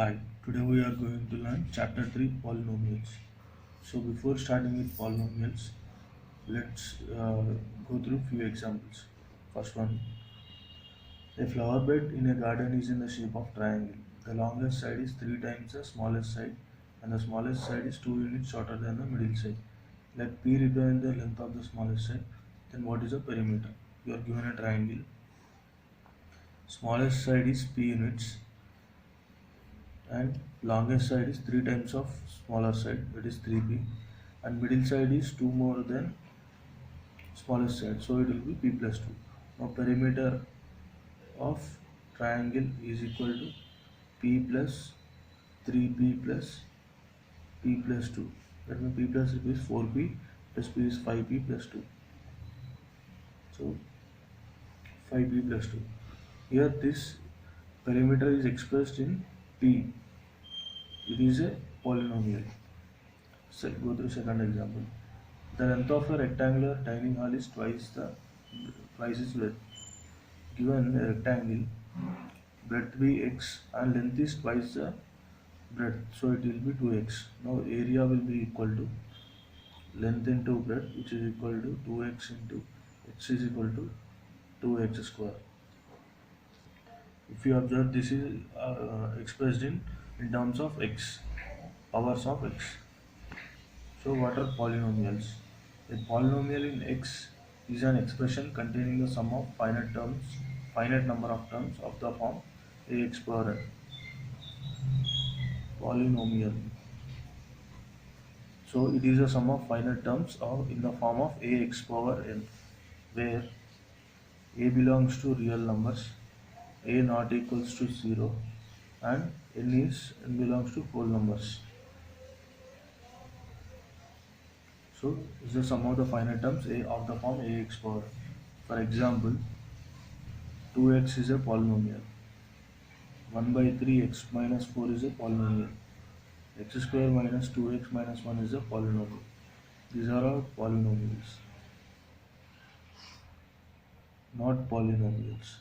Hi, today we are going to learn chapter 3 polynomials. So before starting with polynomials, let's go through few examples. First one, a flower bed in a garden is in the shape of triangle. The longest side is 3 times the smallest side and the smallest side is 2 units shorter than the middle side. Let P represent the length of the smallest side. Then what is the perimeter? You are given a triangle. Smallest side is P units and longest side is 3 times of smaller side, that is 3p, and middle side is 2 more than smallest side, so it will be p plus 2. Now perimeter of triangle is equal to p plus 3p plus p plus 2. That means p plus 3p is 4p plus p is 5p plus 2, so 5p plus 2. Here this perimeter is expressed in p. It is a polynomial. So go through second example. The length of a rectangular dining hall is twice its width. Given a rectangle, breadth be x and length is twice the breadth, so it will be 2x. Now area will be equal to length into breadth, which is equal to 2x into x is equal to 2x square. If you observe, this is expressed in terms of x, powers of x. So what are polynomials? A polynomial in X is an expression containing the sum of finite number of terms of the form ax power n. Polynomial. So it is a sum of finite terms of in the form of ax power n, where a belongs to real numbers, a not equals to 0, and n belongs to whole numbers. So this is the sum of the finite terms a of the form ax power. For example, 2x is a polynomial. 1 by 3 x minus 4 is a polynomial. X square minus 2x minus 1 is a polynomial. These are all polynomials, not polynomials.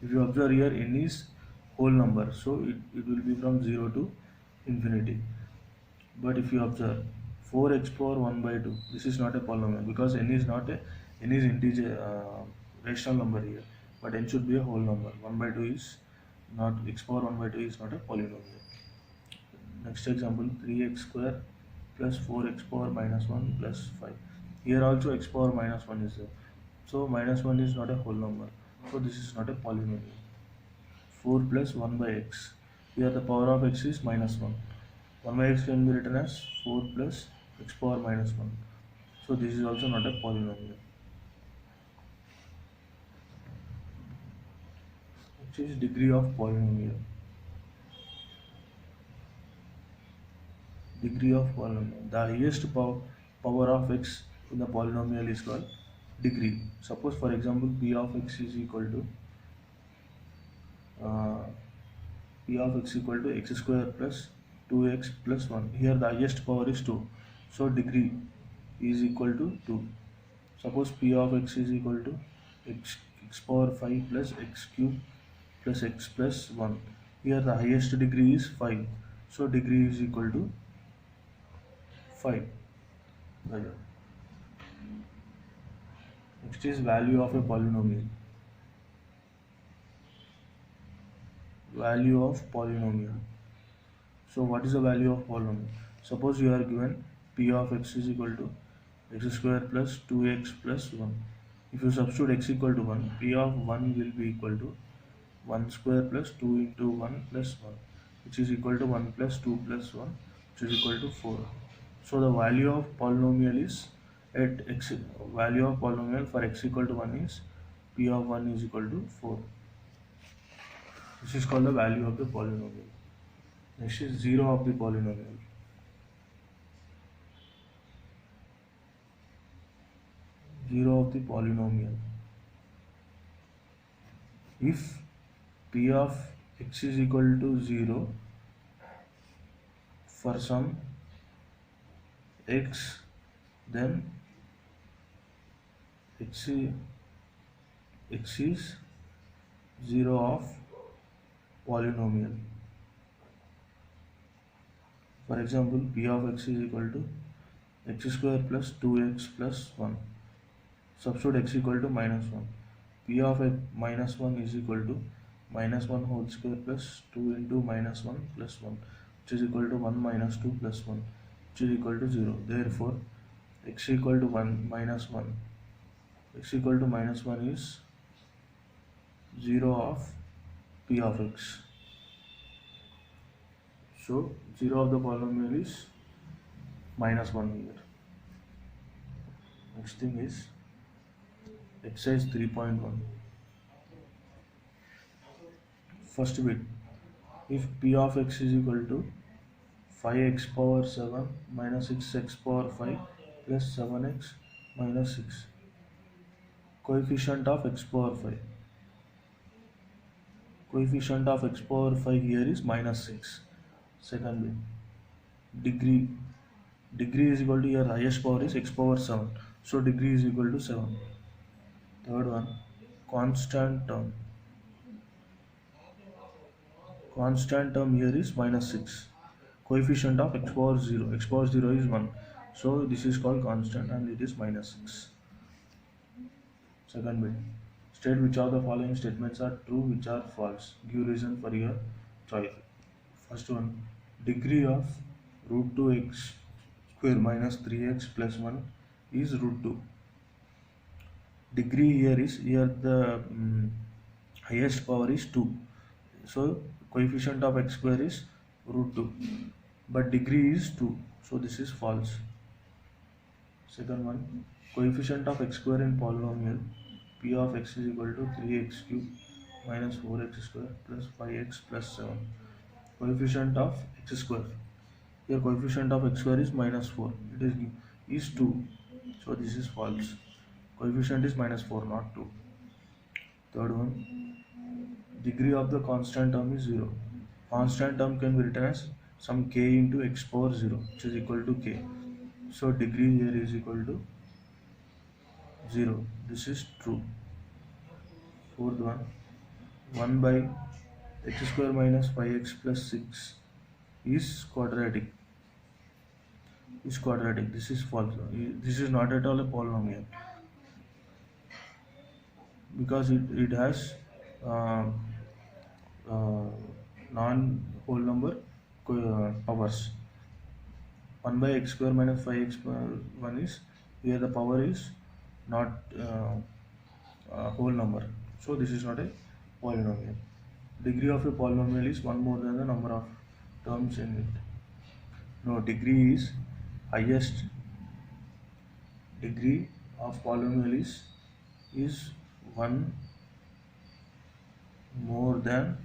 If you observe here, n is whole number, so it will be from 0 to infinity. But if you observe 4x power 1 by 2, this is not a polynomial because n is not a n is integer rational number here, but n should be a whole number. 1 by 2 is not x power 1 by 2 is not a polynomial. Next example, 3x square plus 4x power minus 1 plus 5. Here also x power minus 1 is there. So minus 1 is not a whole number. So this is not a polynomial. 4 plus 1 by x. Here the power of x is minus 1. 1 by x can be written as 4 plus x power minus 1. So this is also not a polynomial. Which is degree of polynomial. Degree of polynomial. The highest power of x in the polynomial is called degree. Suppose for example p of x is equal to uh, p of x equal to x square plus 2x plus 1. Here the highest power is 2. So degree is equal to 2. Suppose p of x is equal to x power 5 plus x cube plus x plus 1. Here the highest degree is 5. So degree is equal to 5. Next is value of a polynomial. Value of polynomial. So what is the value of polynomial? Suppose you are given p of x is equal to x square plus 2x plus 1. If you substitute x equal to 1, p of 1 will be equal to 1 square plus 2 into 1 plus 1, which is equal to 1 plus 2 plus 1, which is equal to 4. So the value of polynomial is at x, value of polynomial for x equal to 1 is p of 1 is equal to 4. This is called the value of the polynomial. Next is 0 of the polynomial. 0 of the polynomial. If p of x is equal to 0 for some x, then x is 0 of polynomial. For example, p of x is equal to x square plus 2x plus 1. Substitute x equal to minus 1. P of x minus 1 is equal to minus 1 whole square plus 2 into minus 1 plus 1, which is equal to 1 minus 2 plus 1, which is equal to 0. Therefore, x equal to 1 minus 1. X equal to minus 1 is 0 of p of x. So 0 of the polynomial is minus 1 here. Next thing is exercise 3.1. First bit, if p of x is equal to 5x power 7 minus 6x power 5 plus 7x minus 6. Coefficient of x power 5. Coefficient of x power 5 here is minus 6. Second bit, degree. Degree is equal to your highest power is x power 7. So degree is equal to 7. Third one, constant term. Constant term here is minus 6. Coefficient of x power 0. X power 0 is 1. So this is called constant and it is minus 6. Second bit, state which of the following statements are true, which are false. Give reason for your choice. First one, degree of root 2x square minus 3x plus 1 is root 2. Degree here is, here the highest power is 2. So coefficient of x square is root 2. But degree is 2. So this is false. Second one, coefficient of x square in polynomial p of x is equal to 3x cube minus 4x square plus 5x plus 7. Coefficient of x square. Here coefficient of x square is minus 4. It is 2. So this is false. Coefficient is minus 4, not 2. Third one, degree of the constant term is 0. Constant term can be written as some k into x power 0, which is equal to k. So degree here is equal to 0. This is true. Fourth one, 1 by x square minus 5x plus 6 is quadratic. This is false. This is not at all a polynomial because it has non-whole number powers. 1 by x square minus 5x 1 is, here the power is not whole number. So this is not a polynomial. Degree of a polynomial is 1 more than the number of terms in it. No, degree is highest. Degree of polynomial is 1 more than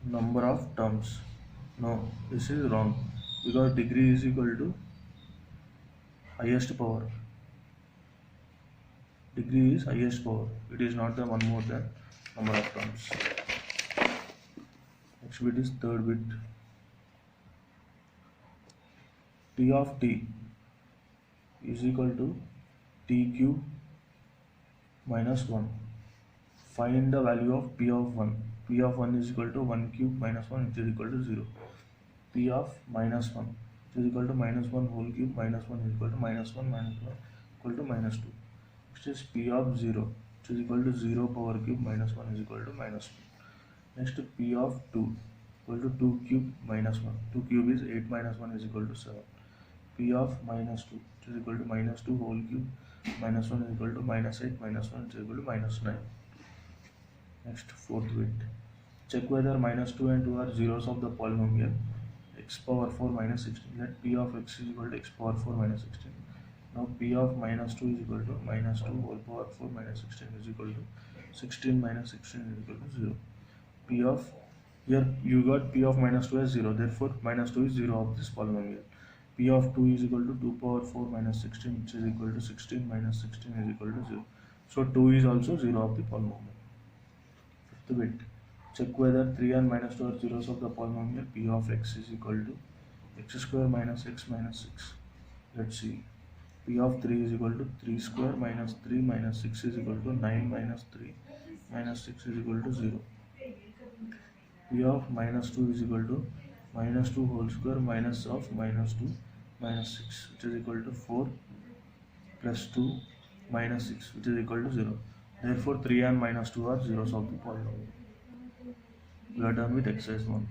number of terms. No, this is wrong because degree is equal to highest power. Degree is highest power. It is not the 1 more than number of terms. Next bit is third bit. T of t is equal to t cube minus 1. Find the value of p of 1. P of 1 is equal to 1 cube minus 1, which is equal to 0. P of minus 1, which is equal to minus 1 whole cube minus 1 is equal to minus 1 equal to minus 2. Next is p of 0, which is equal to 0 power cube minus 1 is equal to minus 2. Next p of 2 equal to 2 cube minus 1. 2 cube is 8 minus 1 is equal to 7. P of minus 2, which is equal to minus 2 whole cube minus 1 is equal to minus 8 minus 1 is equal to minus 9. Next, fourth bit. Check whether minus 2 and 2 are zeros of the polynomial x power 4 minus 16. Let p of x is equal to x power 4 minus 16. Now p of minus 2 is equal to minus 2 whole power 4 minus 16 is equal to 16 minus 16 is equal to 0. P of, here you got p of minus 2 as 0, therefore minus 2 is 0 of this polynomial. P of 2 is equal to 2 power 4 minus 16, which is equal to 16 minus 16 is equal to 0. So 2 is also 0 of the polynomial. Fifth bit. Check whether 3 and minus 2 are zeros of the polynomial p of x is equal to x square minus x minus 6. Let's see. P of 3 is equal to 3 square minus 3 minus 6 is equal to 9 minus 3 minus 6 is equal to 0. P of minus 2 is equal to minus 2 whole square minus of minus 2 minus 6, which is equal to 4 plus 2 minus 6, which is equal to 0. Therefore 3 and minus 2 are zeros of the polynomial. We are done with exercise 1.